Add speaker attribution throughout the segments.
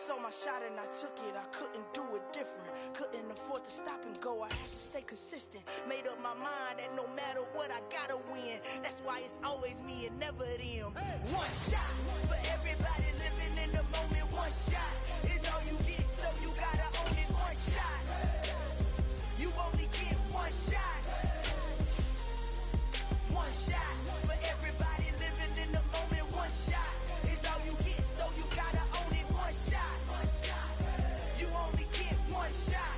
Speaker 1: saw my shot and I took it. I couldn't do it different. Couldn't afford to stop and go. I had to stay consistent. Made up my mind that no matter what, I gotta win. That's why it's always me and never them. One shot for everybody living in the moment. One shot is all you get, so you gotta own it. One shot. You only get one shot. One shot for everybody living in the moment. One shot is all you get, so you gotta own it. One shot. You only get one shot.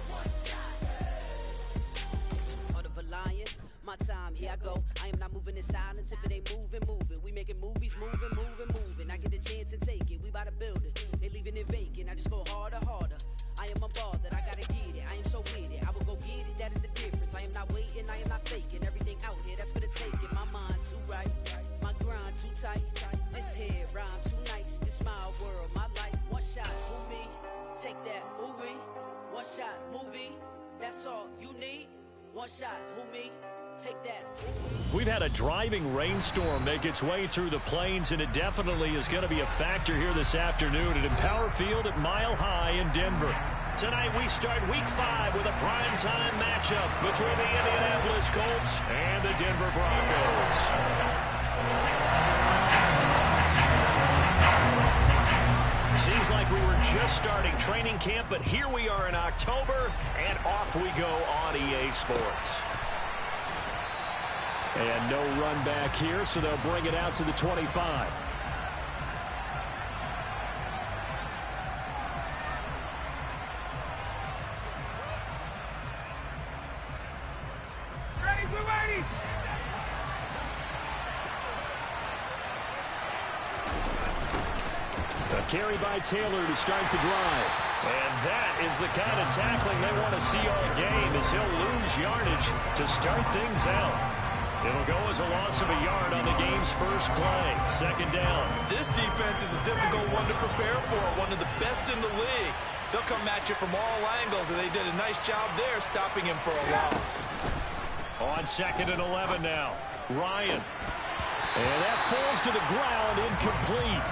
Speaker 2: Heart of a lion, my time, here I go. I am not moving in silence. If it ain't moving, move it. We making movies, moving, moving, moving. I get a chance and take it. We bout to build it. They leaving it vacant. I just go harder, harder. I am a ball that I gotta get it. I am so with it. I will go get it. That is the difference. I am not waiting. I am not faking. Everything out here, that's for the taking. My mind too right. My grind too tight. This head rhyme too nice. This my world, my life. One shot, who me? Take that, movie. One shot, movie. That's all you need. One shot, who me? Take that.
Speaker 3: We've had a driving rainstorm make its way through the plains, and it definitely is going to be a factor here this afternoon at Empower Field at Mile High in Denver. Tonight we start Week 5 with a primetime matchup between the Indianapolis Colts and the Denver Broncos. Seems like we were just starting training camp, but here we are in October, and off we go on EA Sports. And no run back here, so they'll bring it out to the 25.
Speaker 4: Ready, we're ready!
Speaker 3: A carry by Taylor to start the drive. And that is the kind of tackling they want to see all game, as he'll lose yardage to start things out. It'll go as a loss of a yard on the game's first play. Second down.
Speaker 5: This defense is a difficult one to prepare for, one of the best in the league. They'll come at you from all angles, and they did a nice job there stopping him for a loss.
Speaker 3: On 2nd and 11 now. Ryan. And that falls to the ground, incomplete.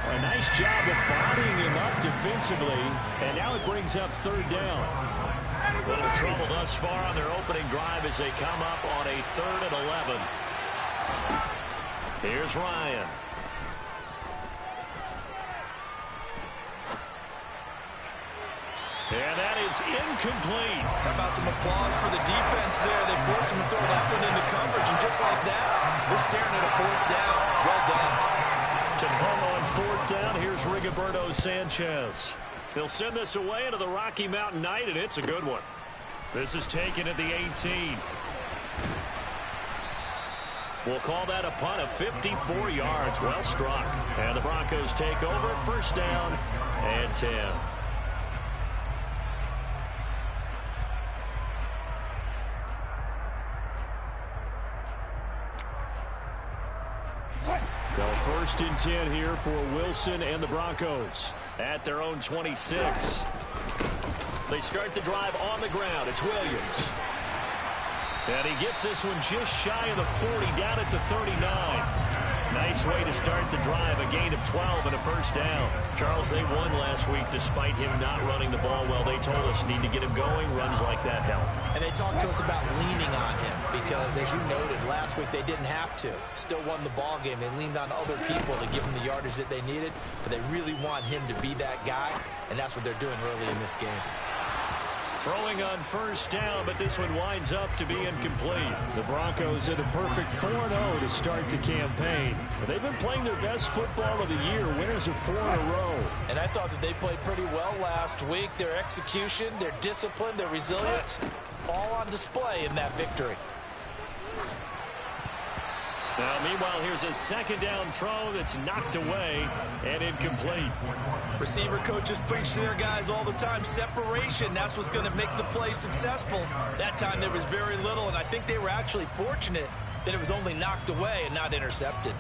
Speaker 3: A nice job of bodying him up defensively, and now it brings up 3rd down. A little trouble thus far on their opening drive as they come up on a 3rd and 11. Here's Ryan. And that is incomplete.
Speaker 5: How about some applause for the defense there? They forced him to throw that one into coverage, and just like that, they're staring at a 4th down. Well done.
Speaker 3: To come on 4th down, here's Rigoberto Sanchez. They'll send this away into the Rocky Mountain Night, and it's a good one. This is taken at the 18. We'll call that a punt of 54 yards. Well struck. And the Broncos take over. 1st down and 10. So 1st and 10 here for Wilson and the Broncos at their own 26. They start the drive on the ground. It's Williams. And he gets this one just shy of the 40, down at the 39. Nice way to start the drive, a gain of 12 and a 1st down. Charles, they won last week despite him not running the ball well. They told us need to get him going. Runs like that help.
Speaker 6: And they talked to us about leaning on him because, as you noted, last week they didn't have to. Still won the ball game. They leaned on other people to give them the yardage that they needed, but they really want him to be that guy, and that's what they're doing early in this game.
Speaker 3: Throwing on 1st down, but this one winds up to be incomplete. The Broncos at a perfect 4-0 to start the campaign. They've been playing their best football of the year, winners of 4 in a row.
Speaker 6: And I thought that they played pretty well last week. Their execution, their discipline, their resilience, all on display in that victory.
Speaker 3: Now, meanwhile, here's a 2nd down throw that's knocked away and incomplete.
Speaker 5: Receiver coaches preach to their guys all the time. Separation, that's what's going to make the play successful. That time there was very little, and I think they were actually fortunate that it was only knocked away and not intercepted.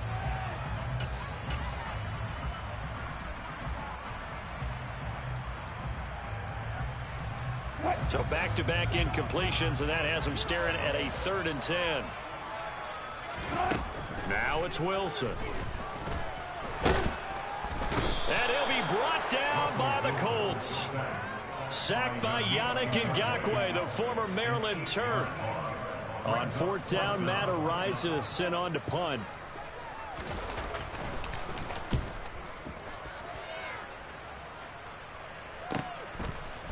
Speaker 3: So back-to-back incompletions, and that has them staring at a 3rd and 10. Now it's Wilson. And he'll be brought down by the yards. Sacked by Yannick Ngakoue, the former Maryland Terp. On 4th down, Matt Ariza sent on to punt.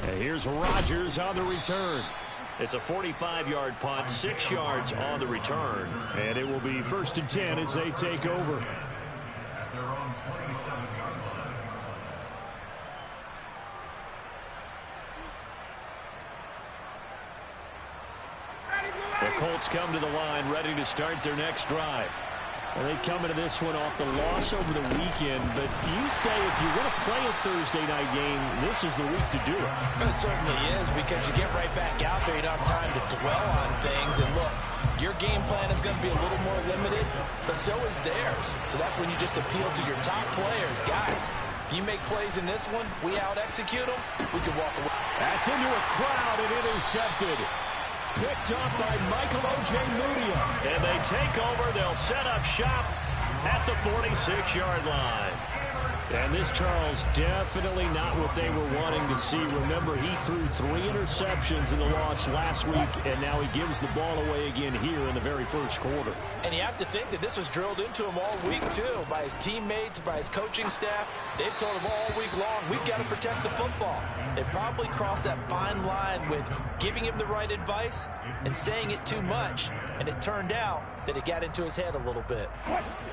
Speaker 3: And here's Rodgers on the return. It's a 45-yard punt, 6 yards on the return. And it will be 1st and 10 as they take over. The Colts come to the line, ready to start their next drive. And they come into this one off the loss over the weekend. But you say if you're going to play a Thursday night game, this is the week to do it.
Speaker 6: It certainly is, because you get right back out there. You don't have time to dwell on things. And look, your game plan is going to be a little more limited, but so is theirs. So that's when you just appeal to your top players. Guys, if you make plays in this one, we out-execute them, we can walk away.
Speaker 3: That's into a crowd and intercepted. Picked up by Michael Ojemudia. And they take over. They'll set up shop at the 46-yard line. And this, Charles, definitely not what they were wanting to see. Remember, he threw 3 interceptions in the loss last week, and now he gives the ball away again here in the very first quarter.
Speaker 6: And you have to think that this was drilled into him all week, too, by his teammates, by his coaching staff. They've told him all week long, we've got to protect the football. They probably crossed that fine line with giving him the right advice and saying it too much, and it turned out that it got into his head a little bit.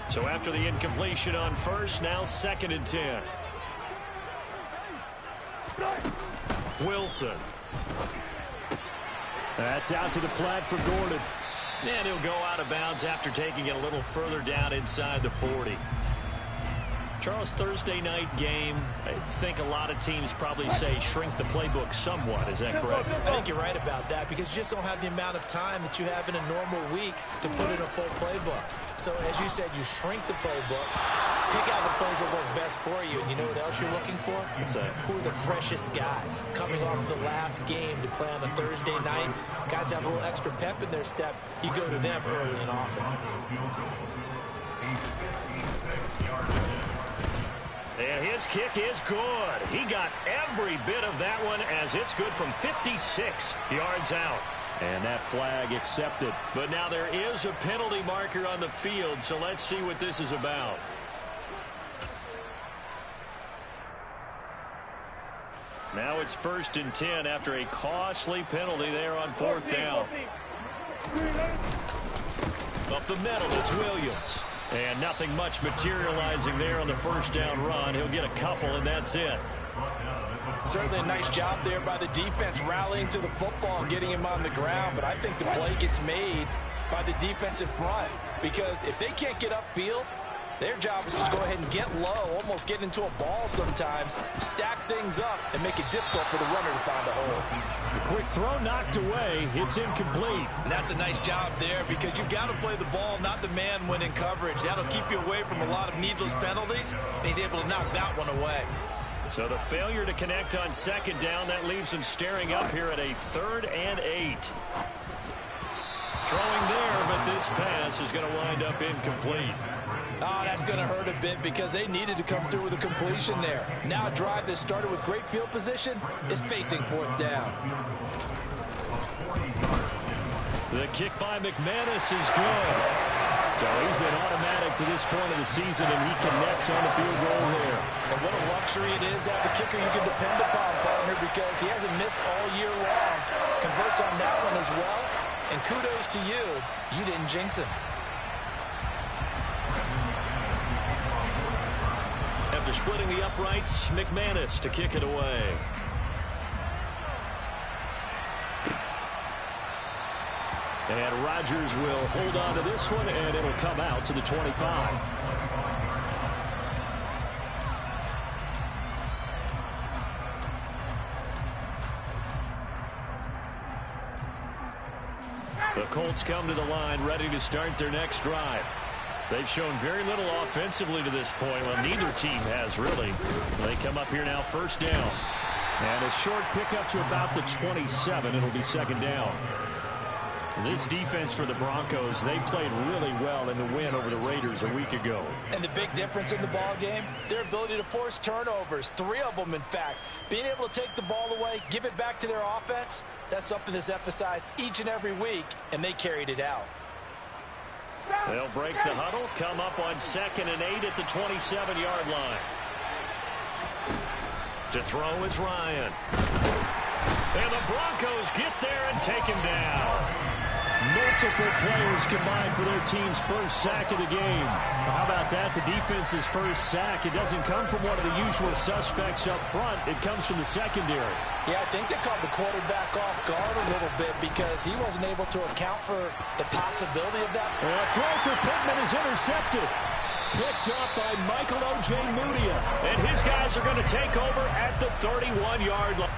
Speaker 3: So after the incompletion on first, now 2nd and 10. Wilson. That's out to the flat for Gordon. And he'll go out of bounds after taking it a little further down inside the 40. Charles, Thursday night game, I think a lot of teams probably say shrink the playbook somewhat. Is that correct?
Speaker 6: I think you're right about that, because you just don't have the amount of time that you have in a normal week to put in a full playbook. So, as you said, you shrink the playbook, pick out the plays that work best for you, and you know what else you're looking for?
Speaker 3: What's that? Who
Speaker 6: are the freshest guys coming off the last game to play on a Thursday night? Guys have a little extra pep in their step. You go to them early and often.
Speaker 3: And his kick is good. He got every bit of that one, as it's good from 56 yards out. And that flag accepted. But now there is a penalty marker on the field, so let's see what this is about. Now it's 1st and 10 after a costly penalty there on 4th down. Up the middle, it's Williams. And nothing much materializing there on the 1st down run. He'll get a couple, and that's it.
Speaker 6: Certainly a nice job there by the defense, rallying to the football and getting him on the ground. But I think the play gets made by the defensive front, because if they can't get upfield, their job is to go ahead and get low, almost get into a ball sometimes, stack things up, and make it difficult for the runner to find a hole.
Speaker 3: A quick throw knocked away. It's incomplete.
Speaker 5: And that's a nice job there, because you've got to play the ball, not the man when in coverage. That'll keep you away from a lot of needless penalties, and he's able to knock that one away.
Speaker 3: So the failure to connect on 2nd down, that leaves him staring up here at a 3rd and 8. Throwing there, but this pass is going to wind up incomplete.
Speaker 6: Oh, that's going to hurt a bit, because they needed to come through with a completion there. Now a drive that started with great field position is facing 4th down.
Speaker 3: The kick by McManus is good. So he's been automatic to this point of the season, and he connects on the field goal there.
Speaker 6: And what a luxury it is to have a kicker you can depend upon, partner, because he hasn't missed all year long. Converts on that one as well. And kudos to you. You didn't jinx him.
Speaker 3: After splitting the uprights, McManus to kick it away. And Rodgers will hold on to this one, and it'll come out to the 25. The Colts come to the line, ready to start their next drive. They've shown very little offensively to this point. Well, neither team has, really. They come up here now, 1st down. And a short pickup to about the 27. It'll be 2nd down. This defense for the Broncos, they played really well in the win over the Raiders a week ago.
Speaker 6: And the big difference in the ball game, their ability to force turnovers, 3 of them in fact. Being able to take the ball away, give it back to their offense, that's something that's emphasized each and every week, and they carried it out.
Speaker 3: They'll break the huddle, come up on 2nd and 8 at the 27-yard line. To throw is Ryan. And the Broncos get there and take him down.
Speaker 4: Multiple players combined for their team's first sack of the game. How about that? The defense's first sack. It doesn't come from one of the usual suspects up front. It comes from the secondary.
Speaker 6: Yeah, I think they caught the quarterback off guard a little bit because he wasn't able to account for the possibility of that.
Speaker 4: Throw for Pittman is intercepted. Picked up by Michael O.J. Mudia.
Speaker 3: And his guys are going to take over at the 31-yard line.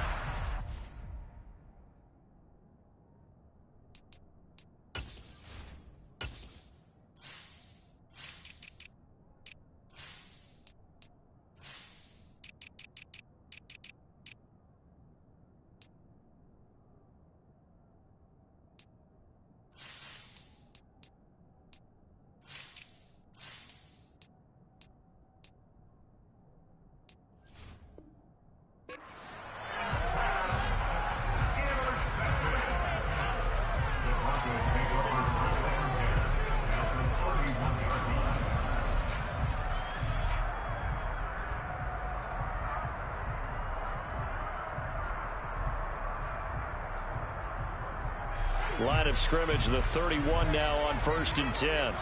Speaker 3: Line of scrimmage, the 31 now on 1st and 10.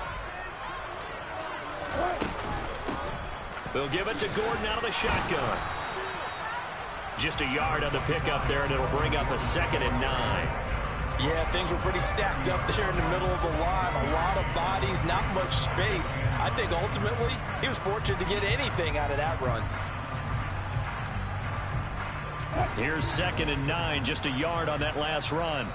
Speaker 3: They'll give it to Gordon out of the shotgun. Just a yard on the pickup there, and it'll bring up a 2nd and 9.
Speaker 6: Yeah, things were pretty stacked up there in the middle of the line. A lot of bodies, not much space. I think ultimately he was fortunate to get anything out of that run.
Speaker 3: Here's 2nd and 9, just a yard on that last run.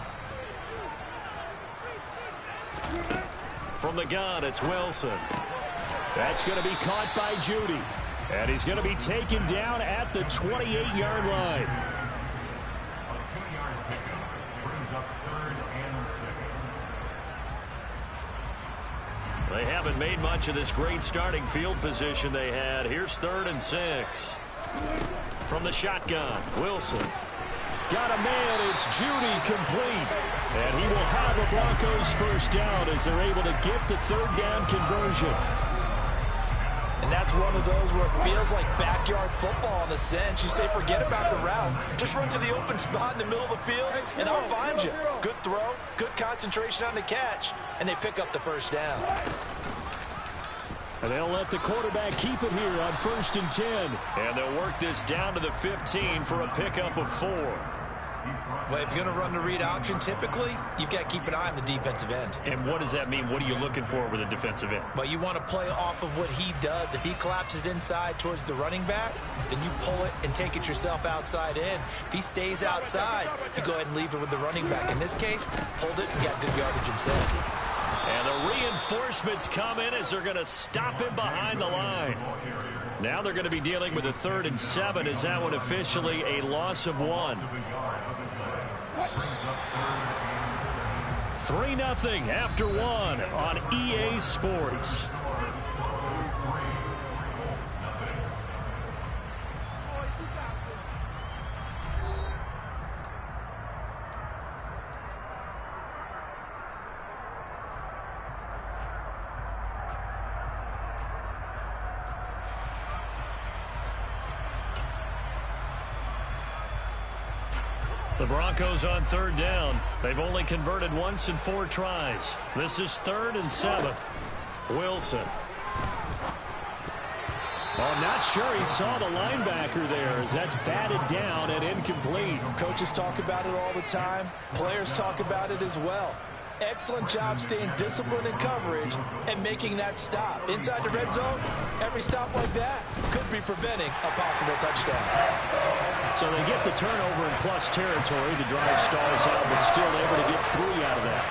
Speaker 3: From the gun, it's Wilson. That's going to be caught by Judy. And he's going to be taken down at the 28-yard line. They haven't made much of this great starting field position they had. Here's 3rd and 6. From the shotgun, Wilson.
Speaker 4: Got a man, it's Judy, complete. And he will have the Broncos first down as they're able to get the 3rd down conversion.
Speaker 6: And that's one of those where it feels like backyard football in a sense. You say forget about the route. Just run to the open spot in the middle of the field, and I'll find you. Good throw, good concentration on the catch, and they pick up the first down.
Speaker 4: And they'll let the quarterback keep it here on 1st and 10.
Speaker 3: And they'll work this down to the 15 for a pickup of 4.
Speaker 6: Well, if you're going to run the read option, typically, you've got to keep an eye on the defensive end.
Speaker 3: And what does that mean? What are you looking for with a defensive end?
Speaker 6: Well, you want to play off of what he does. If he collapses inside towards the running back, then you pull it and take it yourself outside in. If he stays outside, you go ahead and leave it with the running back. In this case, pulled it and got good yardage himself.
Speaker 3: And the reinforcements come in as they're going to stop him behind the line. Now they're going to be dealing with a 3rd and 7 as that one officially a loss of 1. 3-0 after 1 on EA Sports. The Broncos on 3rd down. They've only converted once in 4 tries. This is 3rd and 7. Wilson.
Speaker 4: I'm not sure he saw the linebacker there as that's batted down and incomplete.
Speaker 6: Coaches talk about it all the time. Players talk about it as well. Excellent job staying disciplined in coverage and making that stop. Inside the red zone, every stop like that could be preventing a possible touchdown.
Speaker 4: So they get the turnover in plus territory. The drive stalls out, but still able to get 3 out of that.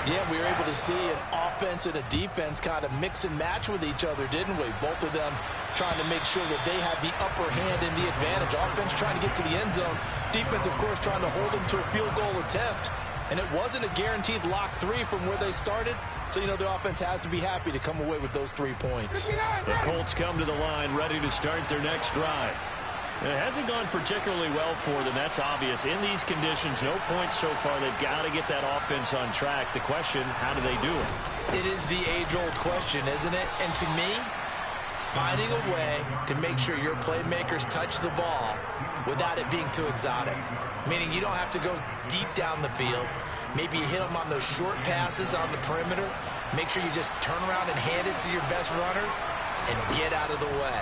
Speaker 6: Yeah, we were able to see an offense and a defense kind of mix and match with each other, didn't we? Both of them trying to make sure that they have the upper hand and the advantage. Offense trying to get to the end zone. Defense, of course, trying to hold them to a field goal attempt. And it wasn't a guaranteed lock 3 from where they started. So, you know, the offense has to be happy to come away with those 3 points.
Speaker 3: The Colts come to the line ready to start their next drive. It hasn't gone particularly well for them. That's obvious. In these conditions, no points so far. They've got to get that offense on track. The question, how do they do it?
Speaker 6: It is the age-old question, isn't it? And to me, finding a way to make sure your playmakers touch the ball without it being too exotic. Meaning you don't have to go deep down the field. Maybe you hit them on those short passes on the perimeter. Make sure you just turn around and hand it to your best runner and get out of the way.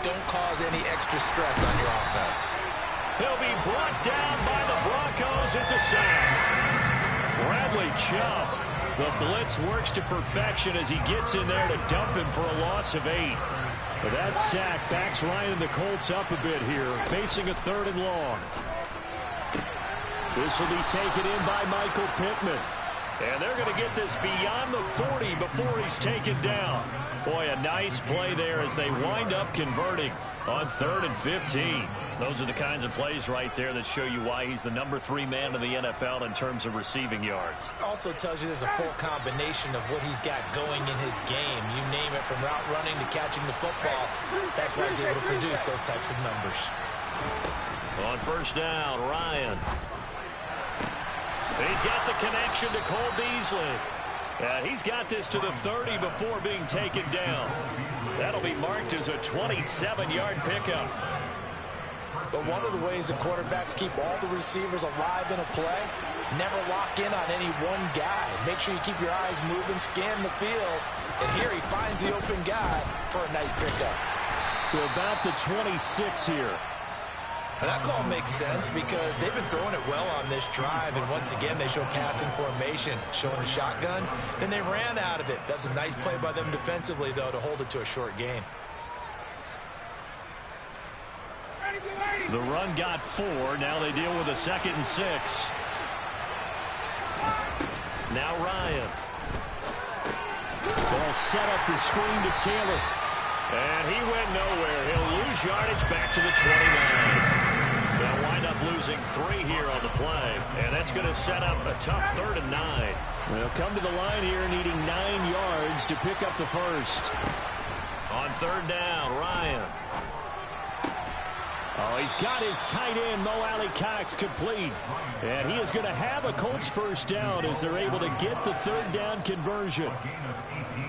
Speaker 6: Don't cause any extra stress on your offense.
Speaker 3: He'll be brought down by the Broncos. It's a sack. Bradley Chubb. The blitz works to perfection as he gets in there to dump him for a loss of 8. But that sack backs Ryan and the Colts up a bit here, facing a 3rd and long. This will be taken in by Michael Pittman. And they're going to get this beyond the 40 before he's taken down. Boy, a nice play there as they wind up converting on 3rd and 15. Those are the kinds of plays right there that show you why he's the number 3 man in the NFL in terms of receiving yards.
Speaker 6: Also tells you there's a full combination of what he's got going in his game. You name it, from route running to catching the football. That's why he's able to produce those types of numbers.
Speaker 3: On 1st down, Ryan. He's got the connection to Cole Beasley. He's got this to the 30 before being taken down. That'll be marked as a 27-yard pickup.
Speaker 6: But one of the ways the quarterbacks keep all the receivers alive in a play, never lock in on any one guy. Make sure you keep your eyes moving, scan the field. And here he finds the open guy for a nice pickup.
Speaker 3: To about the 26 here.
Speaker 6: And that call makes sense because they've been throwing it well on this drive, and once again they show passing formation, showing a shotgun. Then they ran out of it. That's a nice play by them defensively, though, to hold it to a short gain.
Speaker 3: The run got 4. Now they deal with a 2nd and 6. Now Ryan. They'll set up the screen to Taylor. And he went nowhere. He'll lose yardage back to the 29. They'll wind up losing 3 here on the play. And that's going to set up a tough 3rd and 9. They'll come to the line here needing 9 yards to pick up the first. On 3rd down, Ryan. Oh, he's got his tight end, Mo Alley-Cox, complete. And he is going to have a Colts 1st down as they're able to get the 3rd down conversion.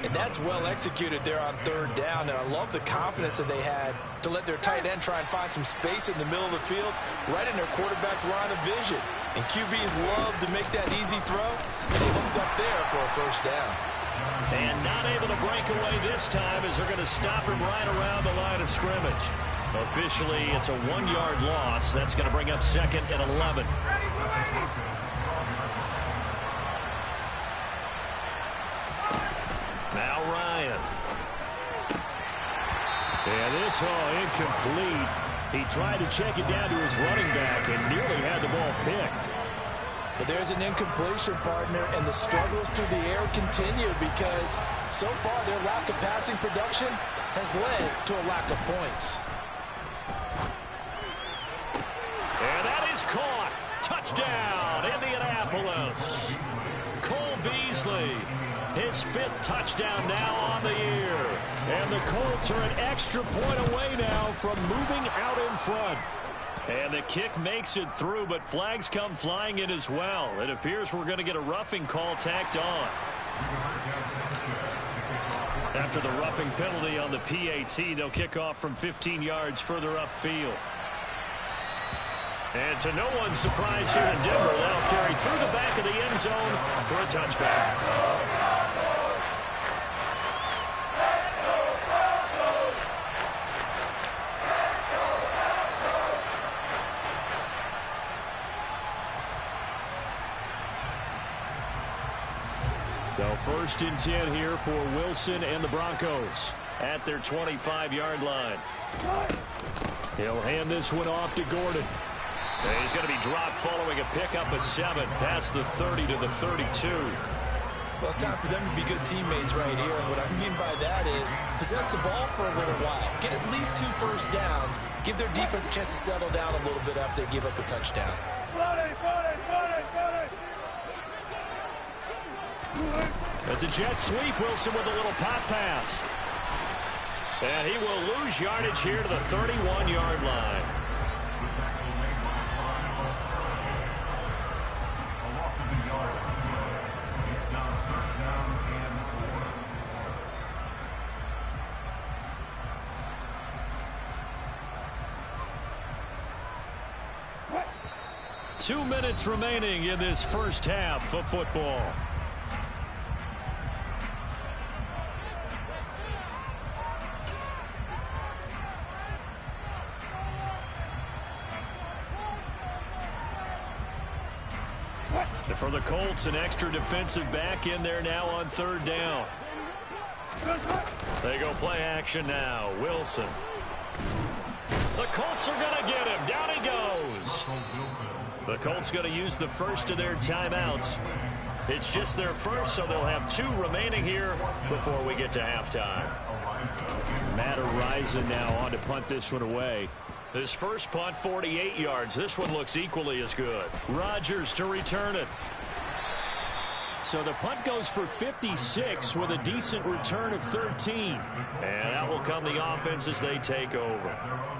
Speaker 6: And that's well executed there on 3rd down. And I love the confidence that they had to let their tight end try and find some space in the middle of the field, right in their quarterback's line of vision. And QBs love to make that easy throw. And they hooked up there for a 1st down.
Speaker 3: And not able to break away this time as they're going to stop him right around the line of scrimmage. Officially, it's a 1-yard loss. That's going to bring up 2nd and 11. Now Ryan. And this incomplete. He tried to check it down to his running back and nearly had the ball picked.
Speaker 6: But there's an incompletion, partner, and the struggles through the air continue because so far their lack of passing production has led to a lack of points.
Speaker 3: And that is caught. Touchdown, Indianapolis. Cole Beasley, his 5th touchdown now on the year. And the Colts are an extra point away now from moving out in front. And the kick makes it through, but flags come flying in as well. It appears we're going to get a roughing call tacked on. After the roughing penalty on the PAT, they'll kick off from 15 yards further upfield. And to no one's surprise here in Denver, they'll carry through the back of the end zone for a touchback. So 1st and 10 here for Wilson and the Broncos at their 25-yard line. He'll hand this one off to Gordon. And he's going to be dropped following a pickup of 7 past the 30 to the 32.
Speaker 6: Well, it's time for them to be good teammates right here. And what I mean by that is possess the ball for a little while. Get at least 2 first downs. Give their defense a chance to settle down a little bit after they give up a touchdown.
Speaker 4: That's a jet sweep. Wilson with a little pop pass. And he will lose yardage here to the 31-yard line. Two minutes remaining in this first half of football. And for the Colts, an extra defensive back in there now on third down. They go play action now. Wilson. The Colts are going to get him. Down he goes. The Colts going to use the first of their timeouts. It's just their first, so they'll have two remaining here before we get to halftime. Matt Horizon now on to punt this one away. This first punt, 48 yards. This one looks equally as good. Rodgers to return it. So the punt goes for 56 with a decent return of 13. And that will come the offense as they take over.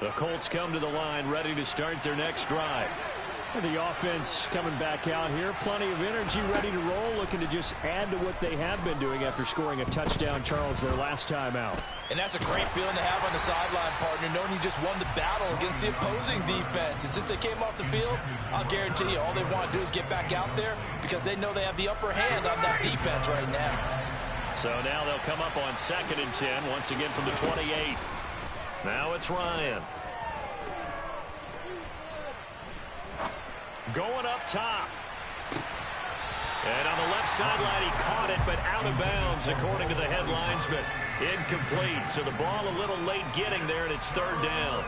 Speaker 4: The Colts come to the line ready to start their next drive. And the offense coming back out here. Plenty of energy, ready to roll, looking to just add to what they have been doing after scoring a touchdown, Charles, their last time out.
Speaker 6: And that's a great feeling to have on the sideline, partner, knowing you just won the battle against the opposing defense. And since they came off the field, I'll guarantee you all they want to do is get back out there because they know they have the upper hand on that defense right now.
Speaker 3: So now they'll come up on 2nd and 10, once again from the 28. Now it's Ryan. Going up top. And on the left sideline, he caught it, but out of bounds, according to the head linesman. Incomplete, so the ball a little late getting there, and it's third down.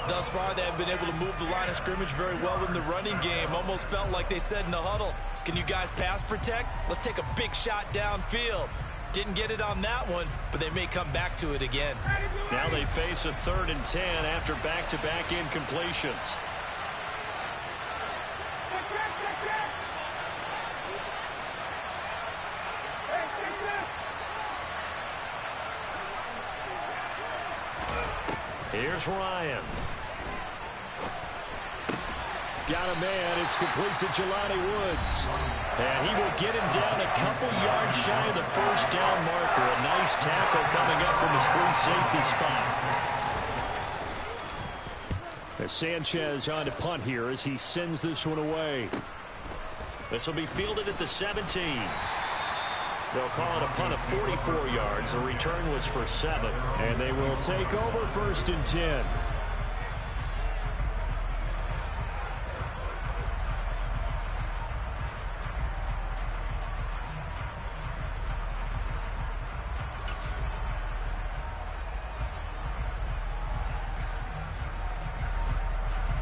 Speaker 5: Thus far, they have been able to move the line of scrimmage very well in the running game. Almost felt like they said in the huddle, can you guys pass protect? Let's take a big shot downfield. Didn't get it on that one, but they may come back to it again.
Speaker 3: Now they face a 3rd and 10 after back-to-back incompletions. Here's Ryan.
Speaker 4: Got a man. It's complete to Jelani Woods. And he will get him down a couple yards shy of the first down marker. A nice tackle coming up from his free safety spot. As Sanchez on to punt here as he sends this one away.
Speaker 3: This will be fielded at the 17. They'll call it a punt of 44 yards. The return was for 7.
Speaker 4: And they will take over 1st and 10.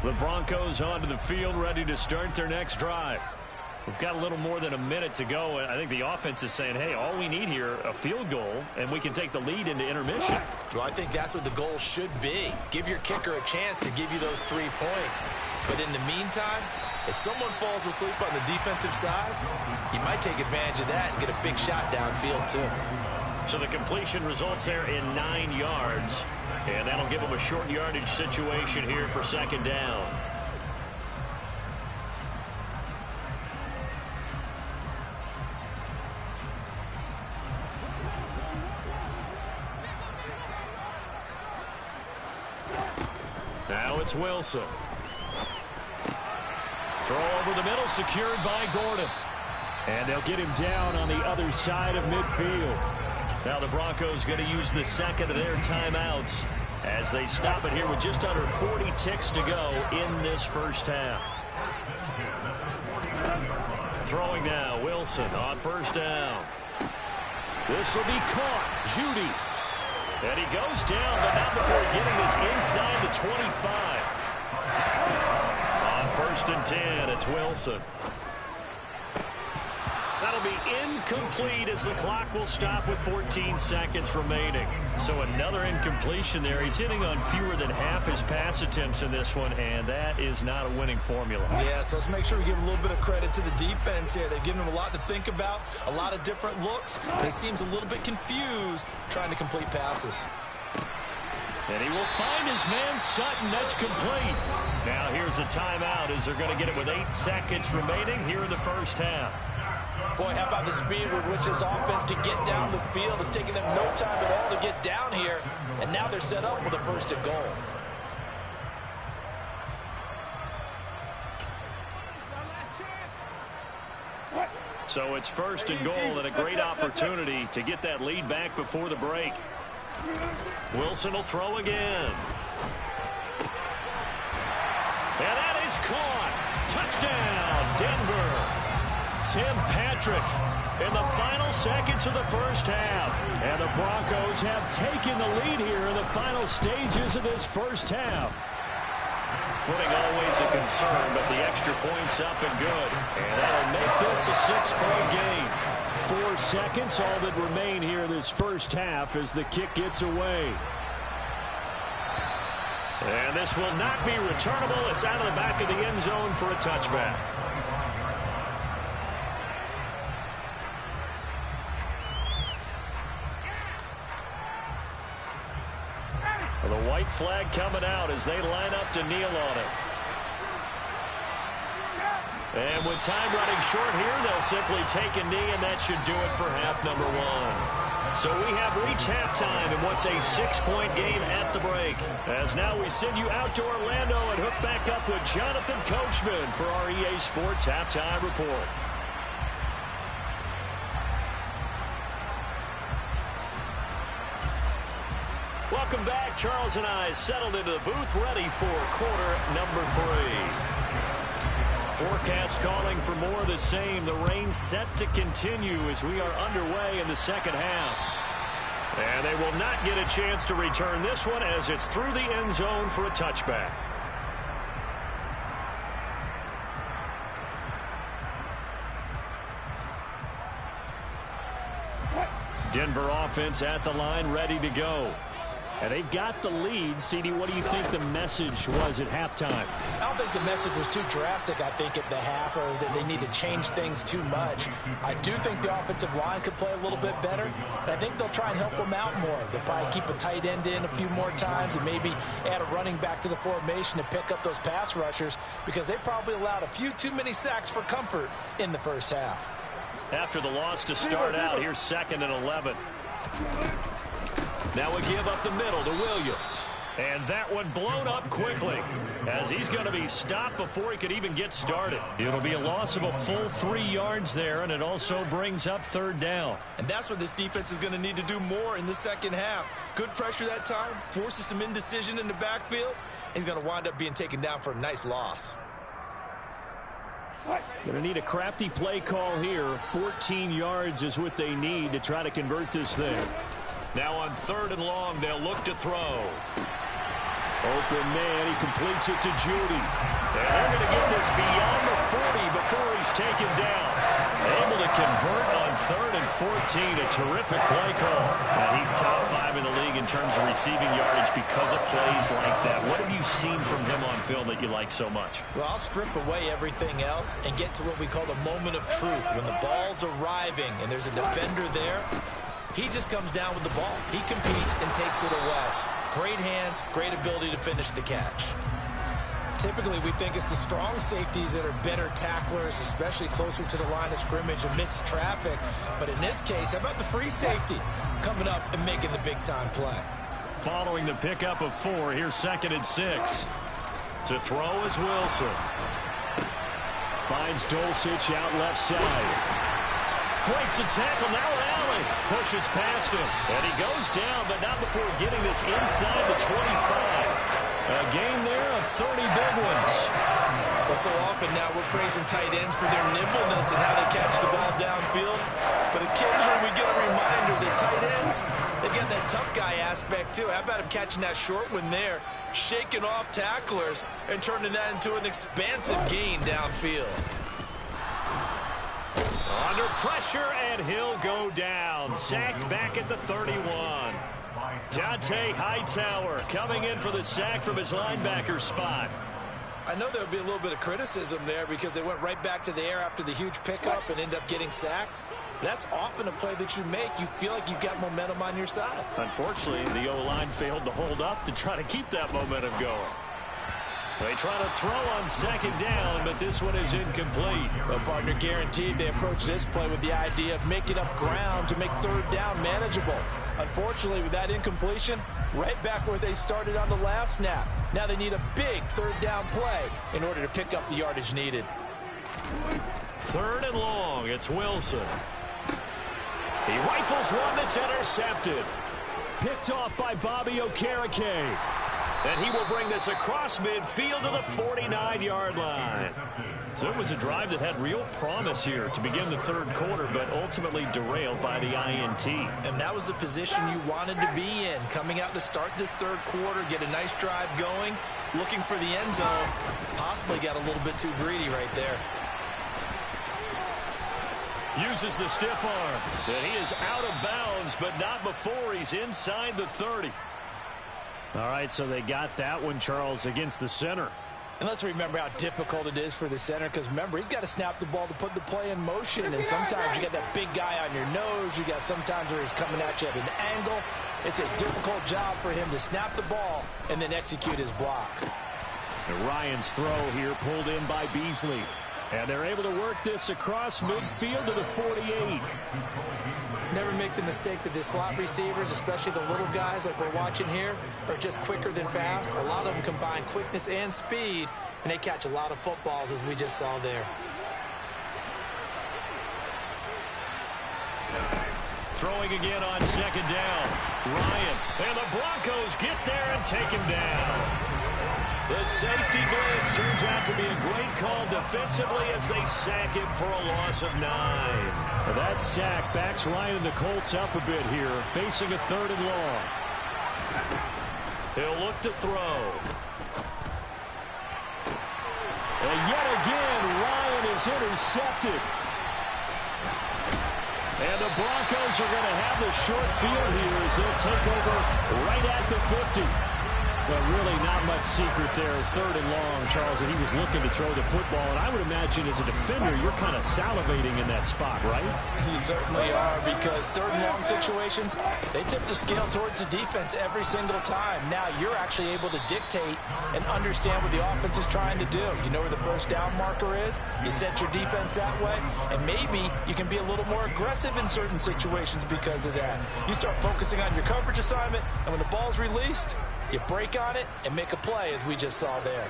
Speaker 4: The Broncos onto the field, ready to start their next drive. We've got a little more than a minute to go. I think the offense is saying, hey, all we need here, a field goal, and we can take the lead into intermission.
Speaker 6: Well, I think that's what the goal should be. Give your kicker a chance to give you those 3 points. But in the meantime, if someone falls asleep on the defensive side, you might take advantage of that and get a big shot downfield, too.
Speaker 3: So the completion results there in 9 yards, and that'll give them a short yardage situation here for 2nd down. Now it's Wilson. Throw over the middle, secured by Gordon.
Speaker 4: And they'll get him down on the other side of midfield.
Speaker 3: Now the Broncos going to use the 2nd of their timeouts as they stop it here with just under 40 ticks to go in this first half. Throwing now, Wilson on 1st down.
Speaker 4: This will be caught. Judy.
Speaker 3: And he goes down, but not before getting this inside the 25. On 1st and 10, it's Wilson. That'll going to be incomplete as the clock will stop with 14 seconds remaining. So another incompletion there. He's hitting on fewer than half his pass attempts in this one, and that is not a winning formula.
Speaker 5: Yeah, so let's make sure we give a little bit of credit to the defense here. They've given him a lot to think about, a lot of different looks. He seems a little bit confused trying to complete passes.
Speaker 3: And he will find his man Sutton. That's complete. Now here's a timeout as they're going to get it with 8 seconds remaining here in the first half.
Speaker 5: Boy, how about the speed with which this offense can get down the field? It's taking them no time at all to get down here. And now they're set up with a first and goal.
Speaker 3: So it's first and goal and a great opportunity to get that lead back before the break. Wilson will throw again. And that is caught. Touchdown, Denver. Tim Patrick in the final seconds of the first half. And the Broncos have taken the lead here in the final stages of this first half. Footing always a concern, but the extra point's up and good. And that'll make this a 6-point game. 4 seconds, all that remain here in this first half as the kick gets away. And this will not be returnable. It's out of the back of the end zone for a touchback. Well, the white flag coming out as they line up to kneel on it. And with time running short here, they'll simply take a knee, and that should do it for half number 1. So we have reached halftime in what's a 6-point game at the break. As now we send you out to Orlando and hook back up with Jonathan Coachman for our EA Sports Halftime Report. Welcome back. Charles and I settled into the booth ready for quarter number 3. Forecast calling for more of the same. The rain set to continue as we are underway in the second half. And they will not get a chance to return this one as it's through the end zone for a touchback. Denver offense at the line, ready to go. And they've got the lead. CD, what do you think the message was at halftime?
Speaker 6: I don't think the message was too drastic, I think, at the half, or that they need to change things too much. I do think the offensive line could play a little bit better, and I think they'll try and help them out more. They'll probably keep a tight end in a few more times and maybe add a running back to the formation to pick up those pass rushers, because they probably allowed a few too many sacks for comfort in the first half.
Speaker 3: After the loss to start out, here's 2nd and 11. Now we give up the middle to Williams. And that one blown up quickly as he's going to be stopped before he could even get started. It'll be a loss of a full 3 yards there, and it also brings up 3rd down.
Speaker 5: And that's what this defense is going to need to do more in the second half. Good pressure that time, forces some indecision in the backfield. He's going to wind up being taken down for a nice loss.
Speaker 3: Going to need a crafty play call here. 14 yards is what they need to try to convert this thing. Now on 3rd and long, they'll look to throw. Open man, he completes it to Judy. And they're going to get this beyond the 40 before he's taken down. Able to convert on 3rd and 14. A terrific play call. And he's top 5 in the league in terms of receiving yardage because of plays like that. What have you seen from him on film that you like so much?
Speaker 5: Well, I'll strip away everything else and get to what we call the moment of truth. When the ball's arriving and there's a defender there, he just comes down with the ball. He competes and takes it away. Great hands, great ability to finish the catch. Typically, we think it's the strong safeties that are better tacklers, especially closer to the line of scrimmage amidst traffic. But in this case, how about the free safety coming up and making the big-time play?
Speaker 3: Following the pickup of 4, here's 2nd and 6. To throw is Wilson. Finds Dulcich out left side. Breaks the tackle, now Allen pushes past him. And he goes down, but not before getting this inside the 25. A gain there of 30 big ones.
Speaker 5: Well, so often now we're praising tight ends for their nimbleness and how they catch the ball downfield. But occasionally we get a reminder that tight ends, they've got that tough guy aspect too. How about him catching that short one there, shaking off tacklers, and turning that into an expansive gain downfield?
Speaker 3: Under pressure, and he'll go down. Sacked back at the 31. Dante Hightower coming in for the sack from his linebacker spot.
Speaker 5: I know there would be a little bit of criticism there because they went right back to the air after the huge pickup and end up getting sacked. That's often a play that you make. You feel like you've got momentum on your side.
Speaker 3: Unfortunately, the O-line failed to hold up to try to keep that momentum going. They try to throw on second down, but this one is incomplete.
Speaker 6: Well, partner, guaranteed they approach this play with the idea of making up ground to make third down manageable. Unfortunately, with that incompletion, right back where they started on the last snap. Now they need a big third down play in order to pick up the yardage needed.
Speaker 3: 3rd and long. It's Wilson. He rifles one that's intercepted. Picked off by Bobby Okereke. And he will bring this across midfield to the 49-yard line. So it was a drive that had real promise here to begin the 3rd quarter, but ultimately derailed by the INT.
Speaker 5: And that was the position you wanted to be in. Coming out to start this 3rd quarter, get a nice drive going, looking for the end zone. Possibly got a little bit too greedy right there.
Speaker 3: Uses the stiff arm. And he is out of bounds, but not before he's inside the 30. All right, so they got that one, Charles, against the center.
Speaker 6: And let's remember how difficult it is for the center, because remember, he's got to snap the ball to put the play in motion, and sometimes you got that big guy on your nose. You got sometimes where he's coming at you at an angle. It's a difficult job for him to snap the ball and then execute his block.
Speaker 3: And Ryan's throw here pulled in by Beasley. And they're able to work this across midfield to the 48.
Speaker 6: Never make the mistake that the slot receivers, especially the little guys like we're watching here, are just quicker than fast. A lot of them combine quickness and speed, and they catch a lot of footballs, as we just saw there.
Speaker 3: Throwing again on second down. Ryan. And the Broncos get there and take him down. The safety blitz turns out to be a great call defensively as they sack him for a loss of 9. That sack backs Ryan and the Colts up a bit here, facing a 3rd and long. He'll look to throw. And yet again, Ryan is intercepted. And the Broncos are going to have the short field here as they'll take over right at the 50. But really not much secret there. 3rd and long, Charles, and he was looking to throw the football. And I would imagine as a defender, you're kind of salivating in that spot, right?
Speaker 6: You certainly are, because 3rd and long situations, they tip the scale towards the defense every single time. Now you're actually able to dictate and understand what the offense is trying to do. You know where the first down marker is. You set your defense that way, and maybe you can be a little more aggressive in certain situations because of that. You start focusing on your coverage assignment, and when the ball's released, you break on it and make a play, as we just saw there.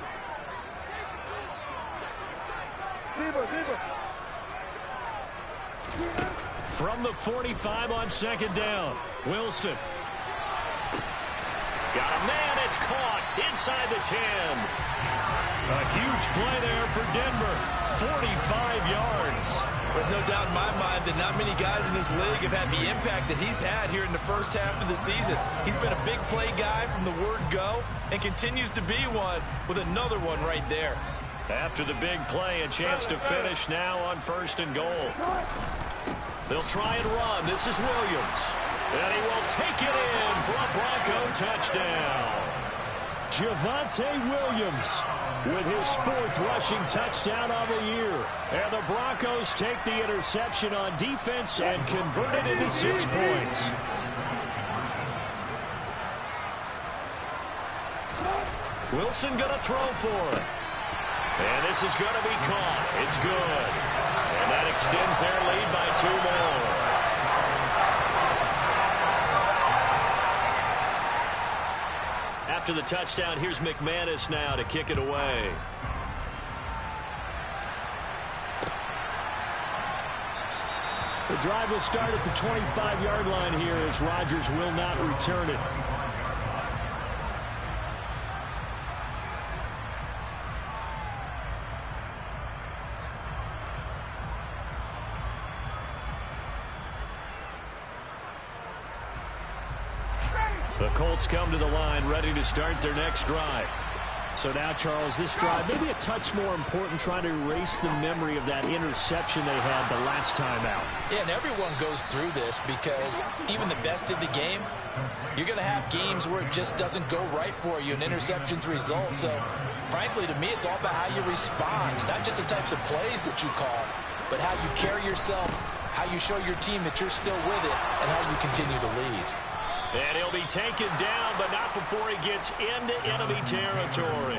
Speaker 3: From the 45 on second down, Wilson. Got a man, it's caught inside the 10. A huge play there for Denver, 45 yards.
Speaker 5: There's no doubt in my mind that not many guys in this league have had the impact that he's had here in the first half of the season. He's been a big play guy from the word go and continues to be one with another one right there.
Speaker 3: After the big play, a chance to finish now on 1st and goal. They'll try and run. This is Williams. And he will take it in for a Bronco touchdown. Javonte Williams with his 4th rushing touchdown on the year. And the Broncos take the interception on defense and convert it into 6 points. Wilson going to throw for it. And this is going to be caught. It's good. And that extends their lead by 2 more. After the touchdown, here's McManus now to kick it away. The drive will start at the 25-yard line here as Rodgers will not return it. The Colts come to the line ready to start their next drive. So now, Charles, this drive maybe a touch more important, trying to erase the memory of that interception they had the last time out.
Speaker 6: Yeah, and everyone goes through this because even the best in the game, you're going to have games where it just doesn't go right for you, and interceptions result. So, frankly, to me, it's all about how you respond, not just the types of plays that you call, but how you carry yourself, how you show your team that you're still with it, and how you continue to lead.
Speaker 3: And he'll be taken down, but not before he gets into enemy territory.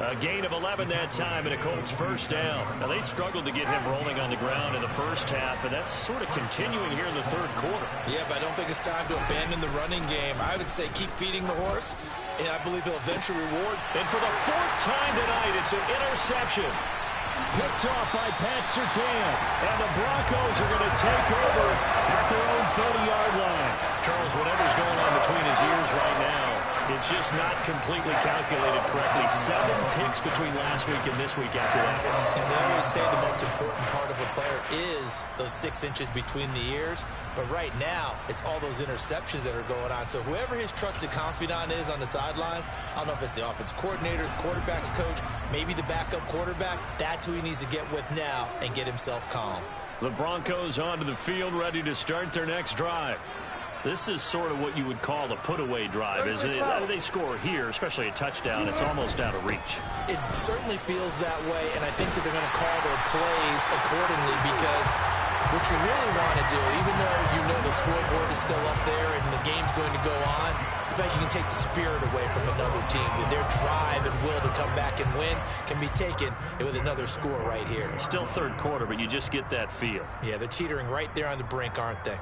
Speaker 3: A gain of 11 that time, and a Colts first down. Now, they struggled to get him rolling on the ground in the first half, and that's sort of continuing here in the third quarter.
Speaker 6: Yeah, but I don't think it's time to abandon the running game. I would say keep feeding the horse, and I believe he'll eventually reward.
Speaker 3: And for the fourth time tonight, it's an interception. Picked off by Pat Surtain, and the Broncos are going to take over at their own 30-yard line. Charles, whatever's going on between his ears right now, it's just not completely calculated correctly. 7 picks between last week and this week after that.
Speaker 6: And they always say the most important part of a player is those 6 inches between the ears. But right now, it's all those interceptions that are going on. So whoever his trusted confidant is on the sidelines, I don't know if it's the offense coordinator, the quarterback's coach, maybe the backup quarterback, that's who he needs to get with now and get himself calm.
Speaker 3: The Broncos onto the field, ready to start their next drive. This is sort of what you would call a put-away drive, isn't it? They score here, especially a touchdown. It's almost out of reach.
Speaker 6: It certainly feels that way, and I think that they're going to call their plays accordingly because what you really want to do, even though you know the scoreboard is still up there and the game's going to go on, the fact you can take the spirit away from another team, that their drive and will to come back and win can be taken with another score right here.
Speaker 3: Still third quarter, but you just get that feel.
Speaker 6: Yeah, they're teetering right there on the brink, aren't they?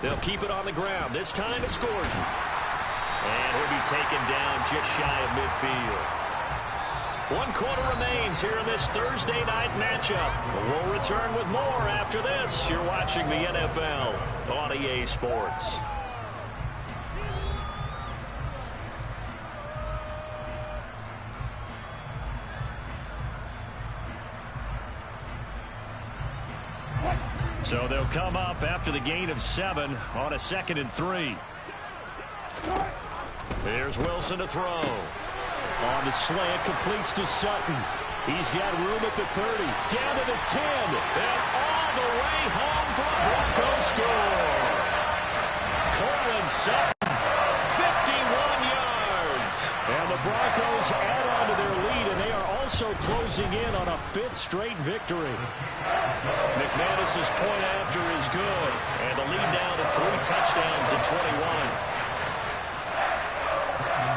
Speaker 3: They'll keep it on the ground. This time it's Gordon. And he'll be taken down just shy of midfield. 1 quarter remains here in this Thursday night matchup. We'll return with more after this. You're watching the NFL on EA Sports. So they'll come up after the gain of 7 on a 2nd and 3. Here's Wilson to throw. On the slant, completes to Sutton. He's got room at the 30, down to the 10, and all the way home for a Broncos score. Cortland Sutton, 51 yards. And the Broncos add on to their lead, and they are also closing in on a 5th straight victory. McManus's point after is good, and the lead down to 3 touchdowns in 21.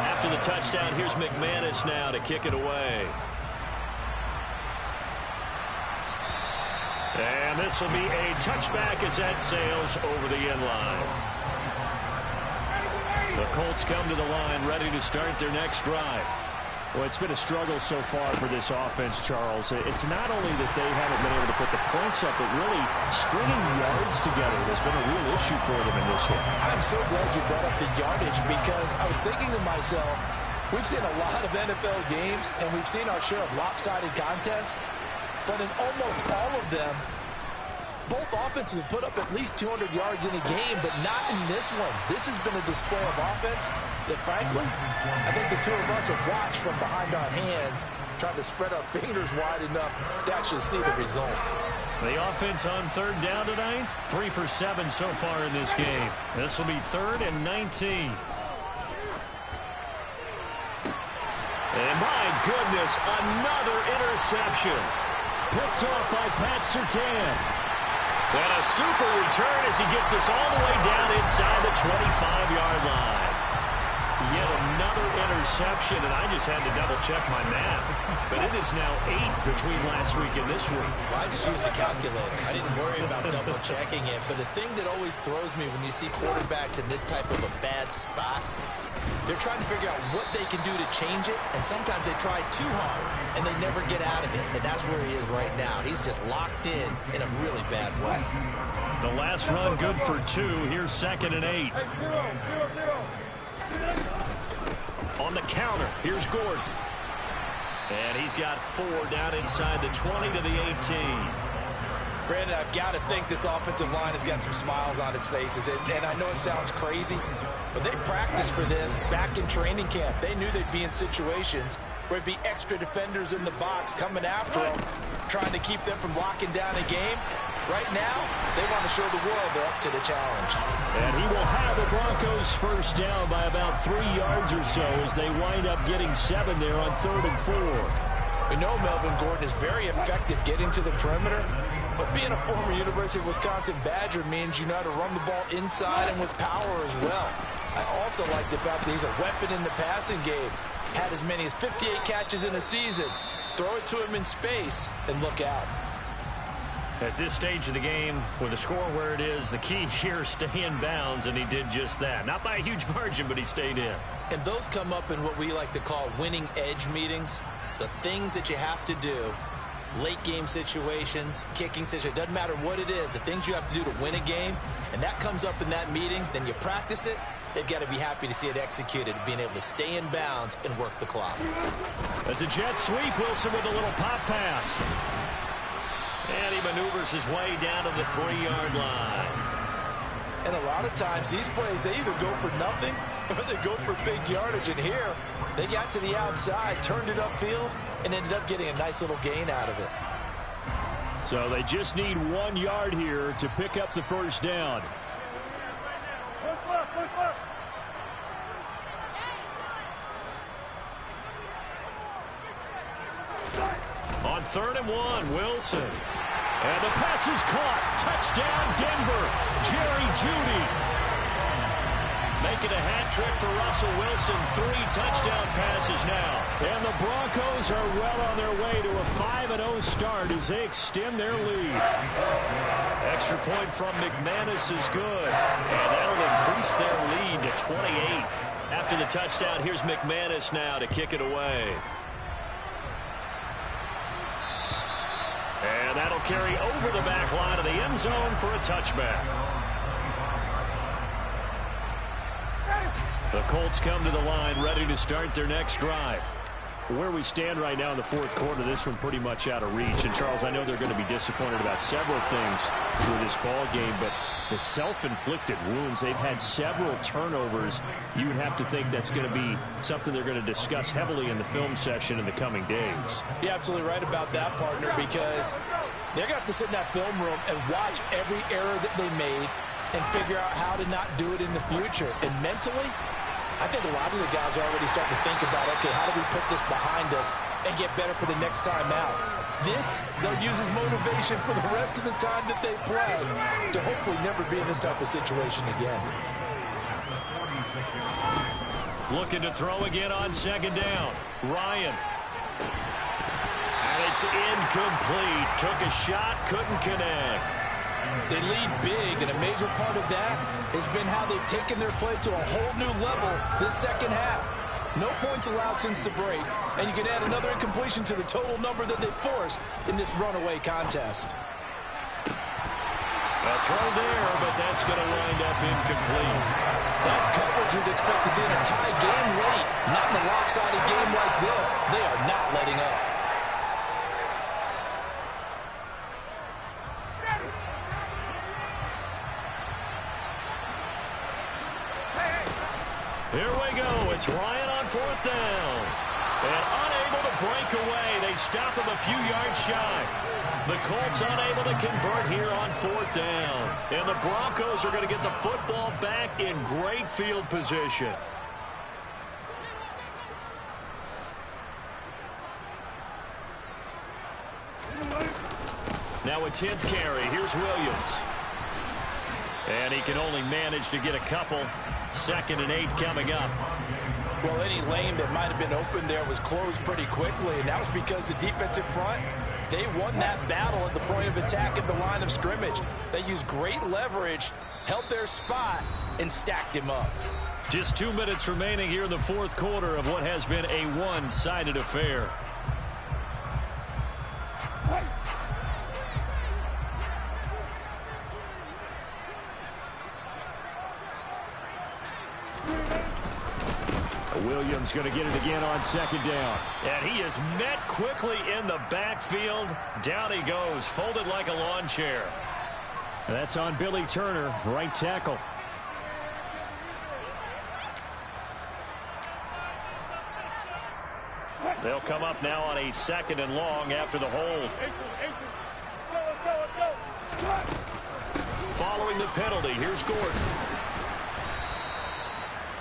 Speaker 3: After the touchdown, here's McManus now to kick it away. And this will be a touchback as that sails over the end line. The Colts come to the line ready to start their next drive. Well, it's been a struggle so far for this offense, Charles. It's not only that they haven't been able to put the points up, but really stringing yards together has been a real issue for them in this one.
Speaker 6: I'm so glad you brought up the yardage because I was thinking to myself, we've seen a lot of NFL games and we've seen our share of lopsided contests, but in almost all of them, both offenses have put up at least 200 yards in a game, but not in this one. This has been a display of offense that, frankly, I think the two of us have watched from behind our hands, trying to spread our fingers wide enough to actually see the result.
Speaker 3: The offense on 3rd down tonight, 3 for 7 so far in this game. This will be 3rd and 19. And my goodness, another interception. Picked off by Pat Surtain. And a super return as he gets us all the way down inside the 25-yard line. Yet another interception, and I just had to double-check my math. But it is now 8 between last week and this week.
Speaker 6: Well, I just used a calculator. I didn't worry about double-checking it. But the thing that always throws me when you see quarterbacks in this type of a bad spot, they're trying to figure out what they can do to change it, and sometimes they try too hard, and they never get out of it. And that's where he is right now. He's just locked in a really bad way.
Speaker 3: The last run good for 2. Here's 2nd and 8. On the counter, here's Gordon. And he's got 4 down inside the 20 to the 18.
Speaker 6: Brandon, I've got to think this offensive line has got some smiles on its faces. And I know it sounds crazy, but they practiced for this back in training camp. They knew they'd be in situations where it'd be extra defenders in the box coming after them, trying to keep them from locking down a game. Right now, they want to show the world they're up to the challenge.
Speaker 3: And he will have the Broncos first down by about 3 yards or so as they wind up getting 7 there on 3rd and 4.
Speaker 6: We know Melvin Gordon is very effective getting to the perimeter, but being a former University of Wisconsin Badger means you know how to run the ball inside and with power as well. I also like the fact that he's a weapon in the passing game. Had as many as 58 catches in a season. Throw it to him in space and look out.
Speaker 3: At this stage of the game, with the score where it is, the key here is stay in bounds, and he did just that. Not by a huge margin, but he stayed in.
Speaker 6: And those come up in what we like to call winning edge meetings. The things that you have to do, late game situations, kicking situations, doesn't matter what it is, the things you have to do to win a game, and that comes up in that meeting, then you practice it. They've got to be happy to see it executed, being able to stay in bounds and work the clock.
Speaker 3: As a jet sweep, Wilson with a little pop pass. And he maneuvers his way down to the 3-yard line.
Speaker 6: And a lot of times, these plays, they either go for nothing or they go for big yardage. And here, they got to the outside, turned it upfield, and ended up getting a nice little gain out of it.
Speaker 3: So they just need 1 yard here to pick up the first down. On 3rd and 1, Wilson. And the pass is caught. Touchdown, Denver. Jerry Jeudy. Making a hat trick for Russell Wilson. 3 touchdown passes now. And the Broncos are well on their way to a 5-0 start as they extend their lead. Extra point from McManus is good. And that'll increase their lead to 28. After the touchdown, here's McManus now to kick it away. And that'll carry over the back line of the end zone for a touchback. The Colts come to the line ready to start their next drive. Where we stand right now in the 4th quarter, this one pretty much out of reach. And, Charles, I know they're going to be disappointed about several things through this ball game, but the self-inflicted wounds, they've had several turnovers. You would have to think that's going to be something they're going to discuss heavily in the film session in the coming days.
Speaker 6: You're absolutely right about that, partner, because they're going to have to sit in that film room and watch every error that they made and figure out how to not do it in the future. And mentally, I think a lot of the guys are already starting to think about, okay, how do we put this behind us and get better for the next time out? This, they'll use as motivation for the rest of the time that they play to hopefully never be in this type of situation again.
Speaker 3: Looking to throw again on 2nd down. Ryan. And it's incomplete. Took a shot, couldn't connect.
Speaker 6: They lead big, and a major part of that has been how they've taken their play to a whole new level this second half. No points allowed since the break, and you can add another incompletion to the total number that they forced in this runaway contest.
Speaker 3: A throw there, but that's going to wind up incomplete.
Speaker 6: That's coverage you'd expect to see in a tie game late. Not in a lopsided game like this. They are not letting up.
Speaker 3: Here we go. It's Ryan on 4th down. And unable to break away. They stop him a few yards shy. The Colts unable to convert here on 4th down. And the Broncos are going to get the football back in great field position. Now a 10th carry. Here's Williams. And he can only manage to get a couple. 2nd and 8 coming up.
Speaker 6: Well, any lane that might have been open there was closed pretty quickly, and that was because the defensive front, they won that battle at the point of attack at the line of scrimmage. They used great leverage, held their spot, and stacked him up.
Speaker 3: Just 2 minutes remaining here in the 4th quarter of what has been a one-sided affair. Williams going to get it again on second down.
Speaker 4: And he is met quickly in the backfield. Down he goes, folded like a lawn chair.
Speaker 3: That's on Billy Turner, right tackle.
Speaker 4: They'll come up now on a 2nd and long after the hold. Following the penalty, here's Gordon.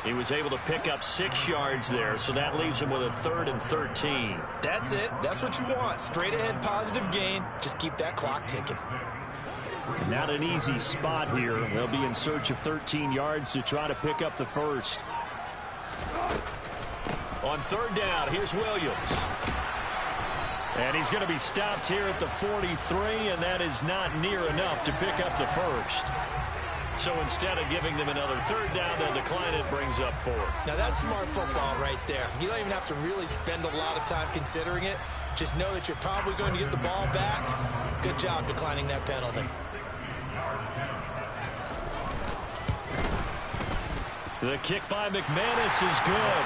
Speaker 4: He was able to pick up 6 yards there, so that leaves him with a 3rd and 13.
Speaker 6: That's it. That's what you want. Straight ahead positive gain. Just keep that clock ticking.
Speaker 3: Not an easy spot here. They'll be in search of 13 yards to try to pick up the first.
Speaker 4: On 3rd down, here's Williams. And he's going to be stopped here at the 43, and that is not near enough to pick up the first. So instead of giving them another 3rd down, they'll decline it, brings up 4.
Speaker 6: Now that's smart football right there. You don't even have to really spend a lot of time considering it. Just know that you're probably going to get the ball back. Good job declining that penalty.
Speaker 4: The kick by McManus is good.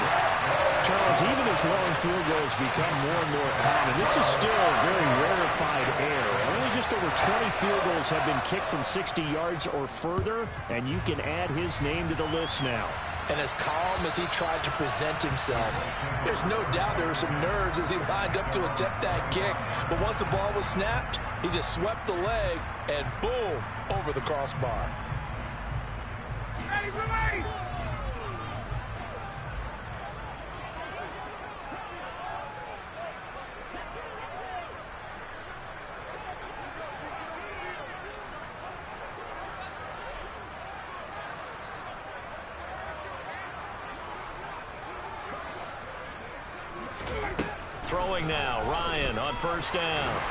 Speaker 3: Charles, even as long field goals become more and more common, this is still a very rarefied air. Only just over 20 field goals have been kicked from 60 yards or further, and you can add his name to the list now.
Speaker 6: And as calm as he tried to present himself, there's no doubt there were some nerves as he lined up to attempt that kick. But once the ball was snapped, he just swept the leg and boom, over the crossbar.
Speaker 7: Hey, remain!
Speaker 4: Throwing now, Ryan on 1st down.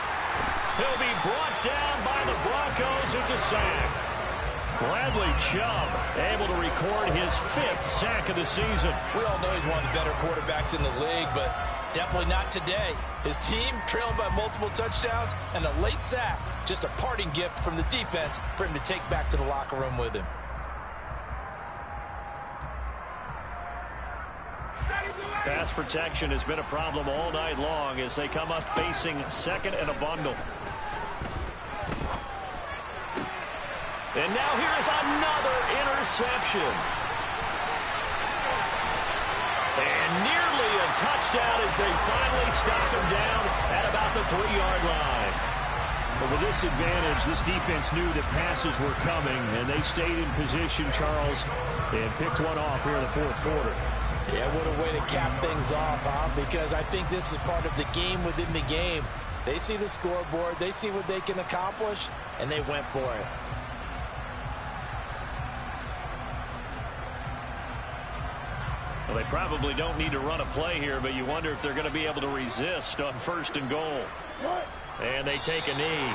Speaker 4: He'll be brought down by the Broncos. It's a sack. Bradley Chubb able to record his 5th sack of the season.
Speaker 6: We all know he's one of the better quarterbacks in the league, but definitely not today. His team trailing by multiple touchdowns and a late sack. Just a parting gift from the defense for him to take back to the locker room with him.
Speaker 4: Pass protection has been a problem all night long as they come up facing 2nd and a bundle. And now here's another interception. And nearly a touchdown as they finally stop him down at about the 3-yard line.
Speaker 3: But with this advantage, this defense knew that passes were coming, and they stayed in position, Charles, and picked one off here in the 4th quarter.
Speaker 6: Yeah, what a way to cap things off, huh? Because I think this is part of the game within the game. They see the scoreboard, they see what they can accomplish, and they went for it.
Speaker 4: Well, they probably don't need to run a play here, but you wonder if they're going to be able to resist on 1st and goal. And they take a knee.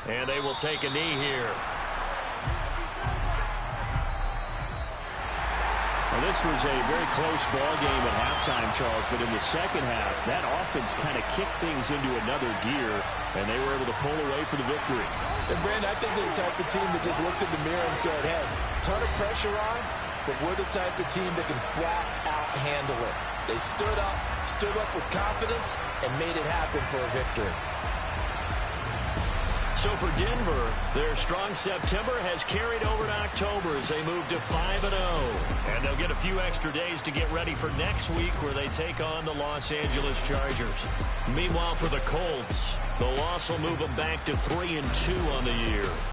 Speaker 4: And they will take a knee here.
Speaker 3: Well, this was a very close ball game at halftime, Charles, but in the second half, that offense kind of kicked things into another gear, and they were able to pull away for the victory.
Speaker 6: And Brandon, I think they're the type of team that just looked in the mirror and said, hey, ton of pressure on, but we're the type of team that can flat out handle it. They stood up with confidence, and made it happen for a victory.
Speaker 4: So for Denver, their strong September has carried over to October as they move to 5-0. And they'll get a few extra days to get ready for next week where they take on the Los Angeles Chargers. Meanwhile, for the Colts, the loss will move them back to 3-2 on the year.